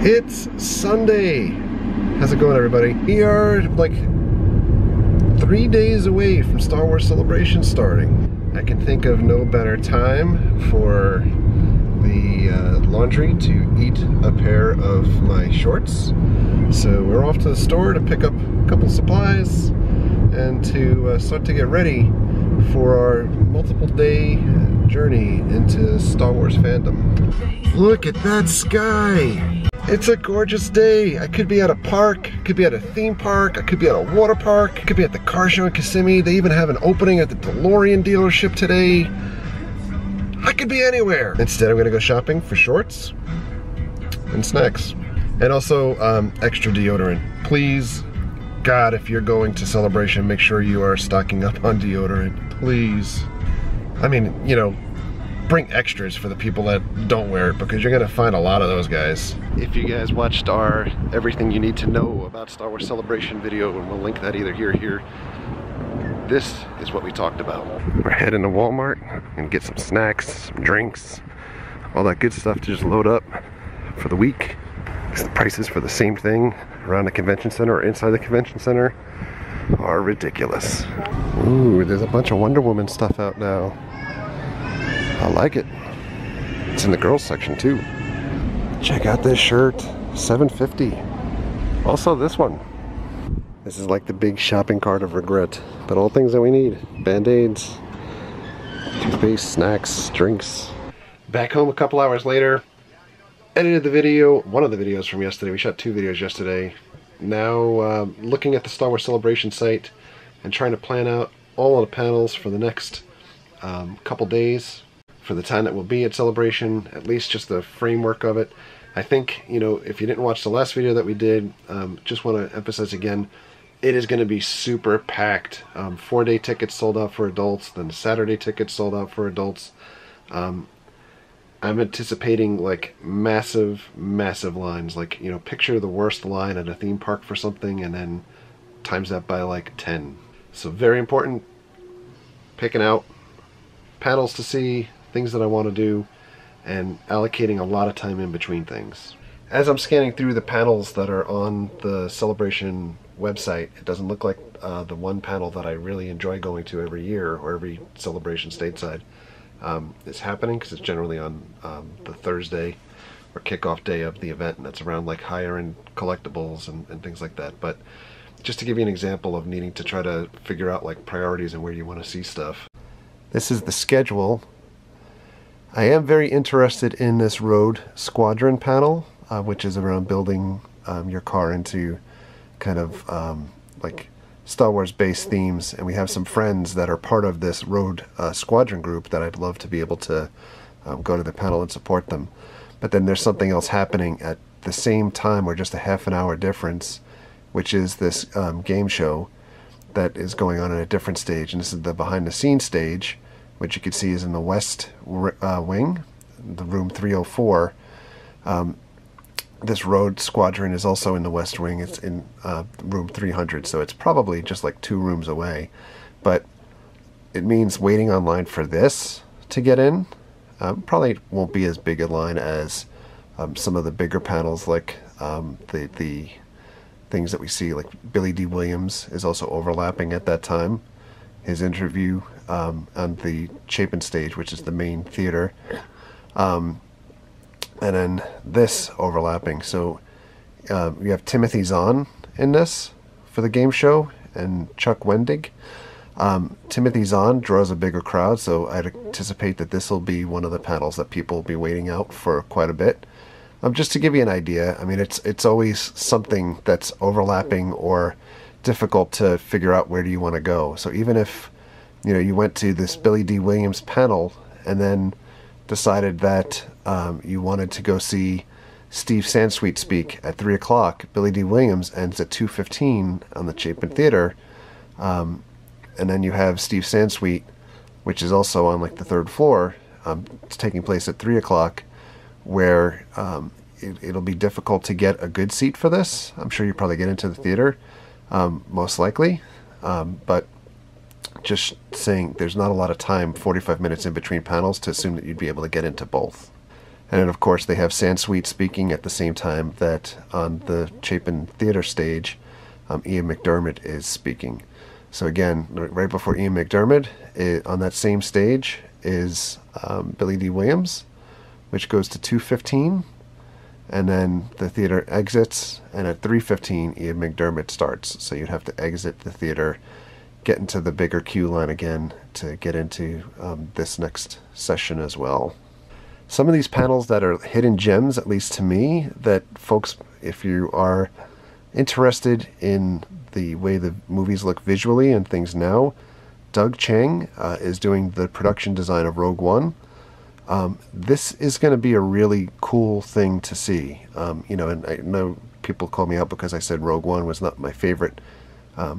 It's Sunday. How's it going, everybody? We are like 3 days away from Star Wars Celebration starting. I can think of no better time for the laundry to eat a pair of my shorts. So we're off to the store to pick up a couple supplies and to start to get ready for our multiple day journey into Star Wars fandom. Look at that sky! It's a gorgeous day. I could be at a park, I could be at a theme park, I could be at a water park, I could be at the car show in Kissimmee. They even have an opening at the DeLorean dealership today. I could be anywhere. Instead, I'm gonna go shopping for shorts and snacks. And also extra deodorant. Please, God, if you're going to Celebration, make sure you are stocking up on deodorant. Please. I mean, you know, bring extras for the people that don't wear it, because you're gonna find a lot of those guys. If you guys watched our Everything You Need to Know About Star Wars Celebration video, and we'll link that either here or here, this is what we talked about. We're heading to Walmart and get some snacks, some drinks, all that good stuff to just load up for the week. The prices for the same thing around the convention center or inside the convention center are ridiculous. Ooh, there's a bunch of Wonder Woman stuff out now. I like it. It's in the girls section too. Check out this shirt, $7.50. Also this one. This is like the big shopping cart of regret, but all things that we need. Band-aids, toothpaste, snacks, drinks. Back home a couple hours later, edited the video, one of the videos from yesterday. We shot 2 videos yesterday. Now looking at the Star Wars Celebration site and trying to plan out all of the panels for the next couple days, for the time that we'll be at Celebration, at least just the framework of it. I think, you know, if you didn't watch the last video that we did, just want to emphasize again, it is going to be super packed. 4-day tickets sold out for adults, then Saturday tickets sold out for adults. I'm anticipating like massive lines, like, you know, picture the worst line at a theme park for something and then times that by like 10. So very important, picking out panels to see, things that I want to do, and allocating a lot of time in between things. As I'm scanning through the panels that are on the Celebration website, it doesn't look like the one panel that I really enjoy going to every year or every Celebration stateside is happening, because it's generally on the Thursday or kickoff day of the event, and that's around like higher end collectibles and things like that. But just to give you an example of needing to try to figure out like priorities and where you want to see stuff. This is the schedule. I am very interested in this Road Squadron panel, which is around building your car into kind of like Star Wars based themes, and we have some friends that are part of this Road Squadron group that I'd love to be able to go to the panel and support them. But then there's something else happening at the same time, or just a half an hour difference, which is this game show that is going on in a different stage, and this is the behind the scenes stage, which you can see is in the west wing, the room 304. This Road Squadron is also in the west wing. It's in room 300, so it's probably just like 2 rooms away. But it means waiting online for this to get in. Probably won't be as big a line as some of the bigger panels, like the things that we see, like Billy D. Williams is also overlapping at that time. His interview on the Chapin stage, which is the main theater. And then this overlapping. So we have Timothy Zahn in this for the game show, and Chuck Wendig. Timothy Zahn draws a bigger crowd, so I'd anticipate that this will be one of the panels that people will be waiting out for quite a bit. Just to give you an idea, I mean, it's always something that's overlapping or difficult to figure out where do you want to go. So even if, you know, you went to this Billy D. Williams panel and then decided that you wanted to go see Steve Sansweet speak at 3 o'clock, Billy D. Williams ends at 2:15 on the Chapin Theater, and then you have Steve Sansweet, which is also on like the 3rd floor. It's taking place at 3 o'clock, where it'll be difficult to get a good seat for this. I'm sure you probably get into the theater, most likely, but just saying, there's not a lot of time, 45 minutes in between panels, to assume that you'd be able to get into both. And then of course they have Sansweet speaking at the same time that on the Chapin Theater stage, Ian McDermott is speaking. So again, right before Ian McDermott, on that same stage is Billy D. Williams, which goes to 2:15, and then the theater exits, and at 3:15 Ian McDermott starts. So you'd have to exit the theater, get into the bigger queue line again to get into this next session as well. Some of these panels that are hidden gems, at least to me, that folks, if you are interested in the way the movies look visually and things now, Doug Chiang is doing the production design of Rogue One. This is going to be a really cool thing to see. You know, and I know people call me out because I said Rogue One was not my favorite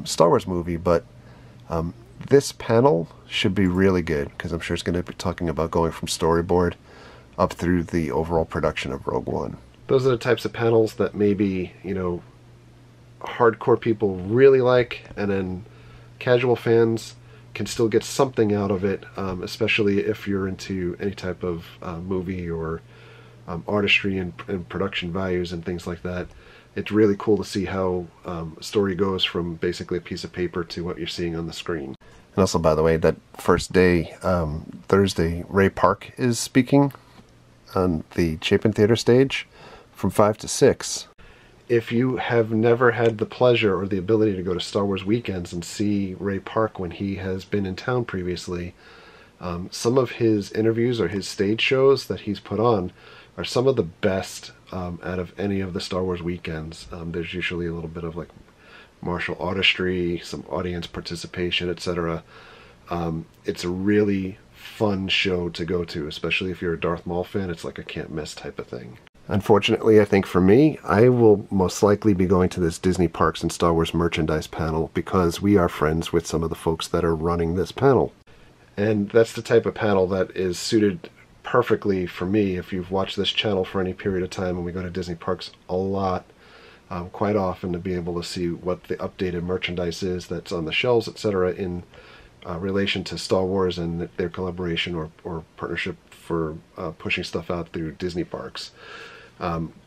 Star Wars movie, but this panel should be really good because I'm sure it's going to be talking about going from storyboard up through the overall production of Rogue One. Those are the types of panels that maybe, you know, hardcore people really like, and then casual fans can still get something out of it, especially if you're into any type of movie or artistry and production values and things like that. It's really cool to see how a story goes from basically a piece of paper to what you're seeing on the screen. And also, by the way, that first day, Thursday, Ray Park is speaking on the Chapin Theater stage from 5 to 6. If you have never had the pleasure or the ability to go to Star Wars weekends and see Ray Park when he has been in town previously, some of his interviews or his stage shows that he's put on are some of the best out of any of the Star Wars weekends. There's usually a little bit of like martial artistry, some audience participation, etc. It's a really fun show to go to, especially if you're a Darth Maul fan. It's like a can't miss type of thing. Unfortunately, I think for me, I will most likely be going to this Disney Parks and Star Wars merchandise panel because we are friends with some of the folks that are running this panel. And that's the type of panel that is suited perfectly for me. If you've watched this channel for any period of time, and we go to Disney Parks a lot, quite often, to be able to see what the updated merchandise is that's on the shelves, etc., in relation to Star Wars and their collaboration or partnership for pushing stuff out through Disney Parks.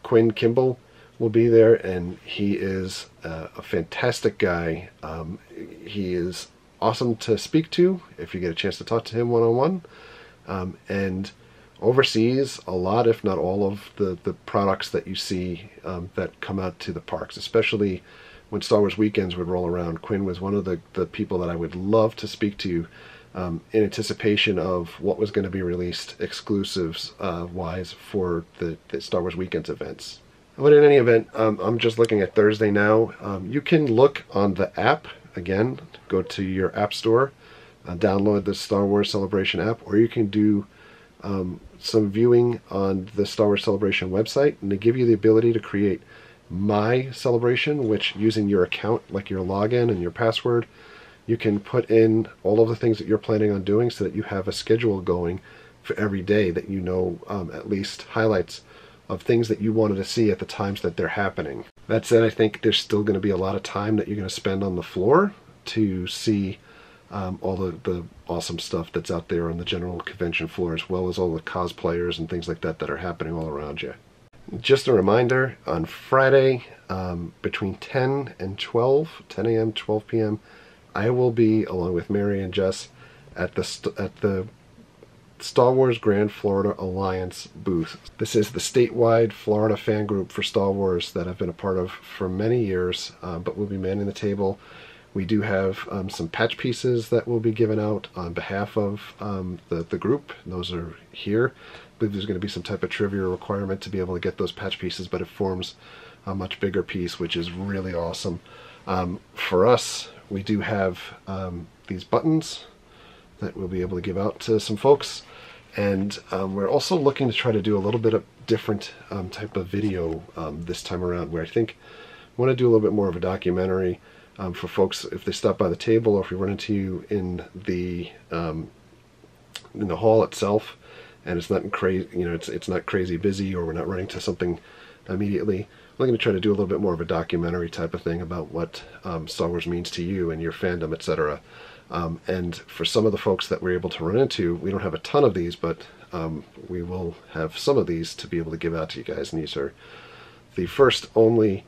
Quinn Kimball will be there, and he is a fantastic guy. He is awesome to speak to if you get a chance to talk to him one-on-one, and oversees a lot, if not all, of the products that you see that come out to the parks, especially when Star Wars weekends would roll around. Quinn was one of the people that I would love to speak to in anticipation of what was going to be released exclusives wise for the Star Wars weekends events. But in any event, I'm just looking at Thursday now. You can look on the app. Again, go to your app store, download the Star Wars Celebration app, or you can do some viewing on the Star Wars Celebration website, and they give you the ability to create My Celebration, which, using your account, like your login and your password, you can put in all of the things that you're planning on doing so that you have a schedule going for every day that you know at least highlights of things that you wanted to see at the times that they're happening. That said, I think there's still going to be a lot of time that you're going to spend on the floor to see all the awesome stuff that's out there on the general convention floor, as well as all the cosplayers and things like that that are happening all around you. Just a reminder, on Friday between 10 and 12, 10 a.m., 12 p.m., I will be, along with Mary and Jess, at the Star Wars Grand Florida Alliance booth. This is the statewide Florida fan group for Star Wars that I've been a part of for many years, but we'll be manning the table. We do have some patch pieces that will be given out on behalf of the group. Those are here. I believe there's going to be some type of trivia requirement to be able to get those patch pieces, but it forms a much bigger piece, which is really awesome. For us, we do have these buttons that we'll be able to give out to some folks, and we're also looking to try to do a little bit of different type of video this time around, where I think I want to do a little bit more of a documentary for folks if they stop by the table, or if we run into you in the hall itself, and it's not crazy, you know, it's not crazy busy, or we're not running to something immediately. I'm going to try to do a little bit more of a documentary type of thing about what Star Wars means to you and your fandom, etc. And for some of the folks that we're able to run into, we don't have a ton of these, but we will have some of these to be able to give out to you guys. And these are the first only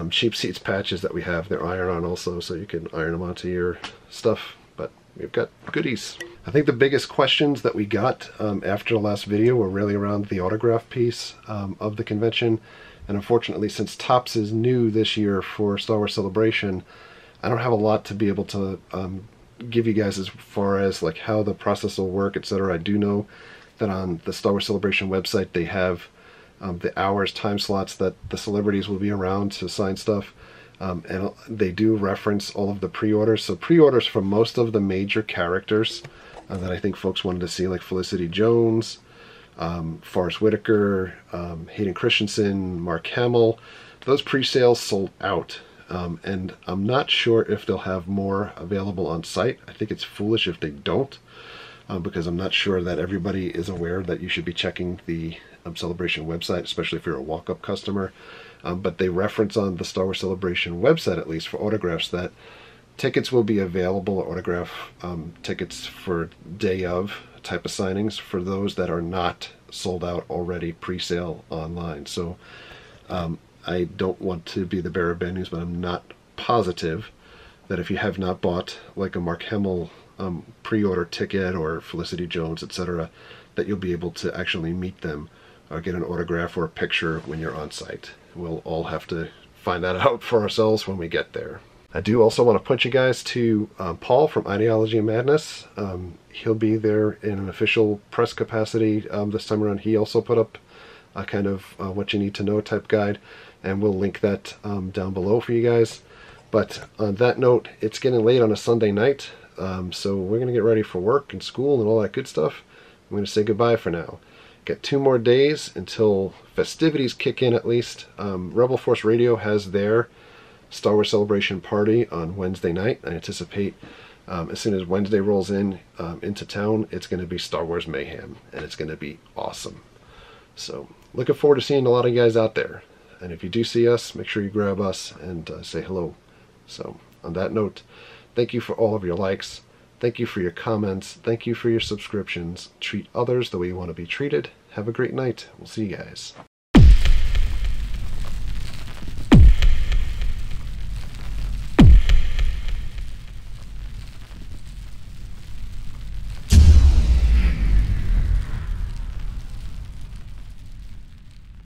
Cheap Seats patches that we have. They're iron-on also, so you can iron them onto your stuff. But we've got goodies. I think the biggest questions that we got after the last video were really around the autograph piece of the convention. And unfortunately, since Topps is new this year for Star Wars Celebration, I don't have a lot to be able to give you guys as far as like how the process will work, etc. I do know that on the Star Wars Celebration website they have the hours, time slots that the celebrities will be around to sign stuff, and they do reference all of the pre-orders. So pre-orders for most of the major characters that I think folks wanted to see, like Felicity Jones, Forrest Whitaker, Hayden Christensen, Mark Hamill, those pre-sales sold out. And I'm not sure if they'll have more available on site. I think it's foolish if they don't, because I'm not sure that everybody is aware that you should be checking the Celebration website, especially if you're a walk-up customer. But they reference on the Star Wars Celebration website, at least for autographs, that tickets will be available, autograph tickets for day of type of signings for those that are not sold out already pre-sale online. So I don't want to be the bearer of bad news, but I'm not positive that if you have not bought like a Mark Hamill pre-order ticket or Felicity Jones, etc., that you'll be able to actually meet them or get an autograph or a picture when you're on site. We'll all have to find that out for ourselves when we get there. I do also want to point you guys to Paul from Ideology and Madness. He'll be there in an official press capacity this time around. He also put up a kind of what you need to know type guide, and we'll link that down below for you guys. But on that note, it's getting late on a Sunday night, so we're going to get ready for work and school and all that good stuff. I'm going to say goodbye for now. Got 2 more days until festivities kick in at least. Rebel Force Radio has their Star Wars Celebration party on Wednesday night. I anticipate as soon as Wednesday rolls in into town, it's going to be Star Wars Mayhem, and it's going to be awesome. So looking forward to seeing a lot of you guys out there. And if you do see us, make sure you grab us and say hello. So on that note, thank you for all of your likes. Thank you for your comments. Thank you for your subscriptions. Treat others the way you want to be treated. Have a great night. We'll see you guys.